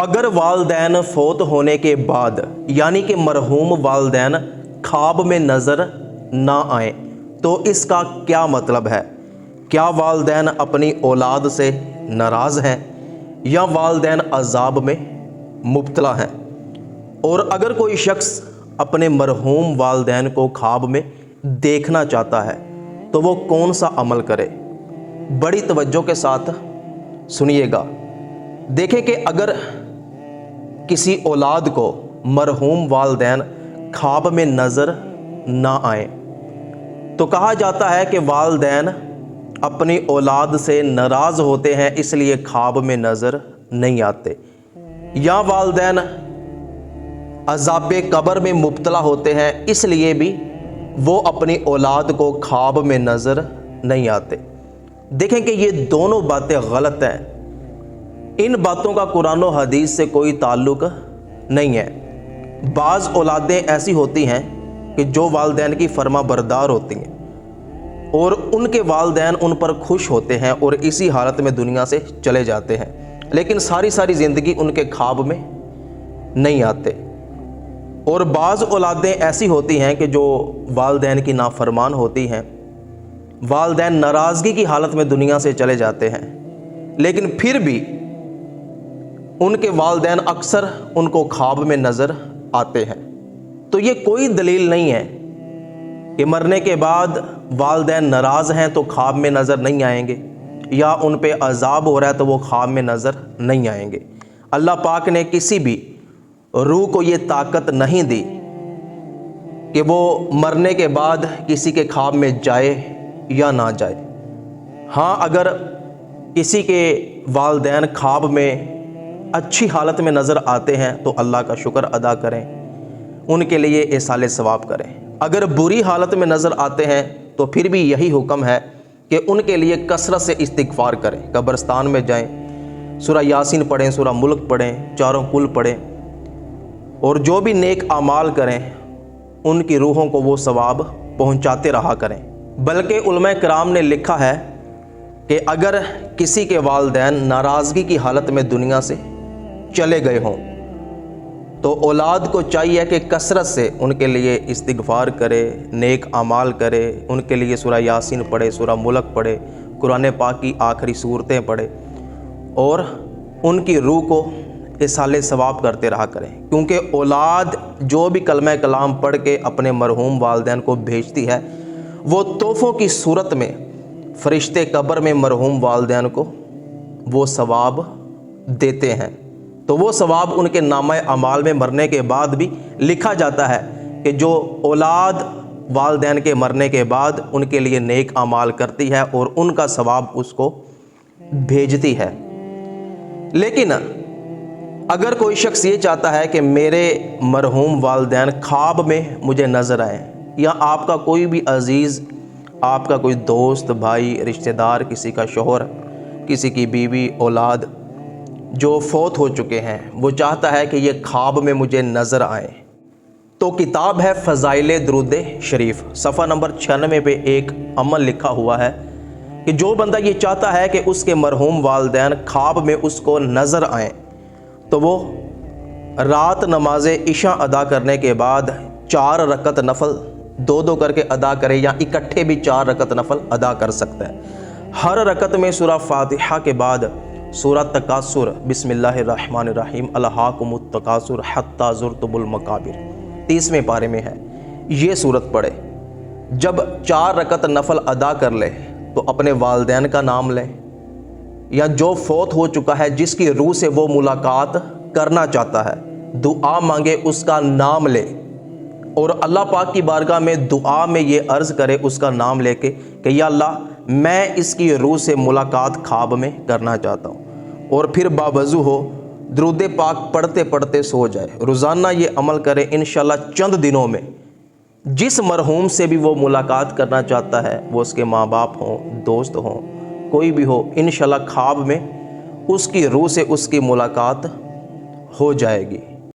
अगर वालदैन फौत होने के बाद यानी कि मरहूम वालदैन ख्वाब में नज़र ना आए तो इसका क्या मतलब है? क्या वालदैन अपनी औलाद से नाराज़ हैं या वालदैन अज़ाब में मुब्तला हैं? और अगर कोई शख्स अपने मरहूम वालदैन को ख्वाब में देखना चाहता है तो वो कौन सा अमल करे? बड़ी तवज्जो के साथ सुनिएगा। देखें कि अगर किसी औलाद को मरहूम वालदैन ख्वाब में नज़र ना आए तो कहा जाता है कि वालदैन अपनी औलाद से नाराज़ होते हैं, इसलिए ख्वाब में नज़र नहीं आते, या वालदैन अज़ाबे कब्र में मुब्तला होते हैं, इसलिए भी वो अपनी औलाद को ख्वाब में नज़र नहीं आते। देखें कि ये दोनों बातें गलत हैं। इन बातों का कुरान और हदीस से कोई ताल्लुक़ नहीं है। बाज़ औलादें ऐसी होती हैं कि जो वालदैन की फर्मा बरदार होती हैं और उनके वालदैन उन पर खुश होते हैं और इसी हालत में दुनिया से चले जाते हैं, लेकिन सारी ज़िंदगी उनके ख्वाब में नहीं आते। और बाज़ औलादें ऐसी होती हैं कि जो वालदैन की नाफरमान होती हैं, वालदैन नाराज़गी की हालत में दुनिया से चले जाते हैं, लेकिन फिर भी उनके वालदैन अक्सर उनको ख्वाब में नज़र आते हैं। तो ये कोई दलील नहीं है कि मरने के बाद वालदैन नाराज़ हैं तो ख्वाब में नज़र नहीं आएंगे, या उन पे अज़ाब हो रहा है तो वो ख्वाब में नज़र नहीं आएंगे। अल्लाह पाक ने किसी भी रूह को ये ताकत नहीं दी कि वो मरने के बाद किसी के ख्वाब में जाए या ना जाए। हाँ, अगर किसी के वालदैन ख्वाब में अच्छी हालत में नज़र आते हैं तो अल्लाह का शुक्र अदा करें, उनके लिए एसाले सवाब करें। अगर बुरी हालत में नज़र आते हैं तो फिर भी यही हुक्म है कि उनके लिए कसरत से इस्तिग़फ़ार करें। कब्रिस्तान में जाएं, सूरा यासीन पढ़ें, सूरा मुल्क पढ़ें, चारों कुल पढ़ें, और जो भी नेक आमाल करें उनकी रूहों को वो सवाब पहुँचाते रहा करें। बल्कि उलमा किराम ने लिखा है कि अगर किसी के वालदैन नाराज़गी की हालत में दुनिया से चले गए हों तो औलाद को चाहिए कि कसरत से उनके लिए इस्तिग़फ़ार करे, नेक आमाल करे, उनके लिए सूरा यासीन पढ़े, सूरा मुल्क पढ़े, कुरान पाक की आखिरी सूरतें पढ़े और उनकी रूह को इसाले सवाब करते रहा करें। क्योंकि औलाद जो भी कलमा कलाम पढ़ के अपने मरहूम वालदैन को भेजती है, वो तोहफ़ों की सूरत में फ़रिश्ते कब्र में मरहूम वालदैन को वो सवाब देते हैं। तो वो सवाब उनके नामा अमाल में मरने के बाद भी लिखा जाता है कि जो औलाद वालदैन के मरने के बाद उनके लिए नेक अमाल करती है और उनका सवाब उसको भेजती है। लेकिन अगर कोई शख्स ये चाहता है कि मेरे मरहूम वालदैन ख्वाब में मुझे नज़र आए, या आपका कोई भी अज़ीज़, आपका कोई दोस्त, भाई, रिश्तेदार, किसी का शौहर, किसी की बीवी, औलाद जो फौत हो चुके हैं, वो चाहता है कि ये ख्वाब में मुझे नज़र आए, तो किताब है फ़ज़ाइल दुरूद शरीफ, सफ़ा नंबर 96 पे एक अमल लिखा हुआ है कि जो बंदा ये चाहता है कि उसके मरहूम वालदैन ख्वाब में उसको नज़र आए तो वो रात नमाज इशा अदा करने के बाद 4 रकत नफल 2-2 करके अदा करे, या इकट्ठे भी 4 रकत नफल अदा कर सकता है। हर रकत में सूरा फातिहा के बाद सूरा तकासुर, बिस्मिल्लाहिर्रहमानिर्रहीम, अलहाकुमुत तकासुर हत्ता ज़ुरतुमुल मकाबिर 30वें पारे में है, ये सूरत पढ़े। जब 4 रकत नफल अदा कर ले तो अपने वालदैन का नाम ले, या जो फौत हो चुका है जिसकी रूह से वो मुलाकात करना चाहता है, दुआ मांगे, उसका नाम ले और अल्लाह पाक की बारगाह में दुआ में ये अर्ज़ करे उसका नाम लेके कि या अल्लाह, मैं इसकी रूह से मुलाकात ख्वाब में करना चाहता हूँ, और फिर बावज़ू हो दुरूद पाक पढ़ते पढ़ते सो जाए। रोज़ाना ये अमल करे, इंशाअल्लाह चंद दिनों में जिस मरहूम से भी वो मुलाकात करना चाहता है, वो उसके माँ बाप हों, दोस्त हों, कोई भी हो, इंशाअल्लाह ख्वाब में उसकी रूह से उसकी मुलाकात हो जाएगी।